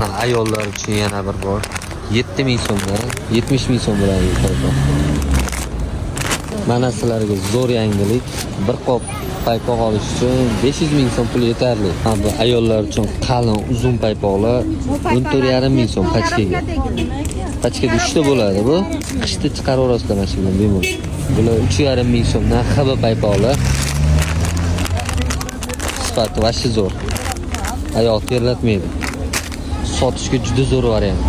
Ayollar uchun yana bir bor. 7000 so'mdan 70 000 so'm bilan paypoq. Mana sizlarga zo'r yangilik. Bir qop paypoq olish uchun 500 000 so'm pul yetarli. Bu ayollar uchun qalin uzun paypoqlar 14,5 ming so'm pachkaga. Pachkada 3 ta bo'ladi bu. Qishda chiqaraverasizlar mana shu bilan bemalol. Bular 3,5 ming so'mdan xaba paypoqlar. Sifati vashi zo'r. Oyoq terlatmaydi. Sotishga juda zo'r variant.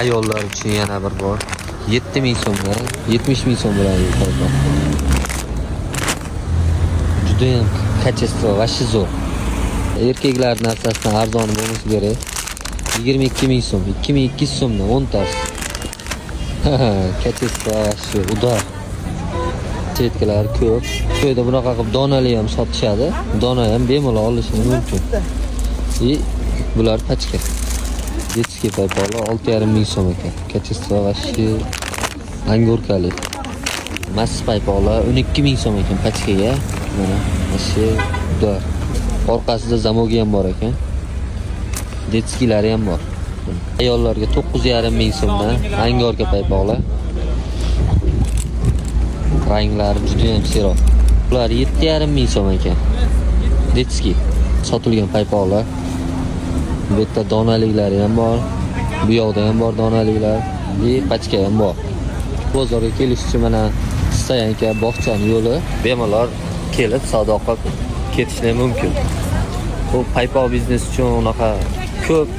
Ayollar uchun yana bir bor. 7000 so'mdan 70 000 so'm bilan paypoq. Juda ham kачество vashi zo'r. Erkaklar narsasidan arzon bo'lmasa kerak. 22 000 so'm, 2200 so'mdan 10 tasi. Kачество vashi udor. Chetkalar ko'p. To'yda bunaqa qilib donali ham sotishadi. Dona ham bemalol olishingiz mumkin. Bular pachka. Детский paypoqlar 6,5 ming so'm ekan. Kачество vashi angorkali. Massiv paypoqlar 12 ming so'm ekan pachkaga. Mana vashi udor. Orqasida zamogi ham bor ekan. Detskiylari ham bor. Ayollarga 9,5 ming so'mdan angorka paypoqlar. Ranglari juda ham seroq. Ular 7,5 ming so'm ekan. Detskiy sotilgan paypoqlar. Bu yerda donaliklari ham bor. Bu yoqda ham bor donaliklar. Pachka ham bor. Bozorga kelish uchun mana Stayanka bog'chani yo'li bemalol kelib savdo qilib ketishlar mumkin. Bu paypoq biznes uchun unaqa ko'p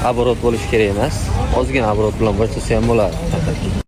оборот bo'lish kerak emas. Ozgina оборот bilan boshlasa ham bo'ladi.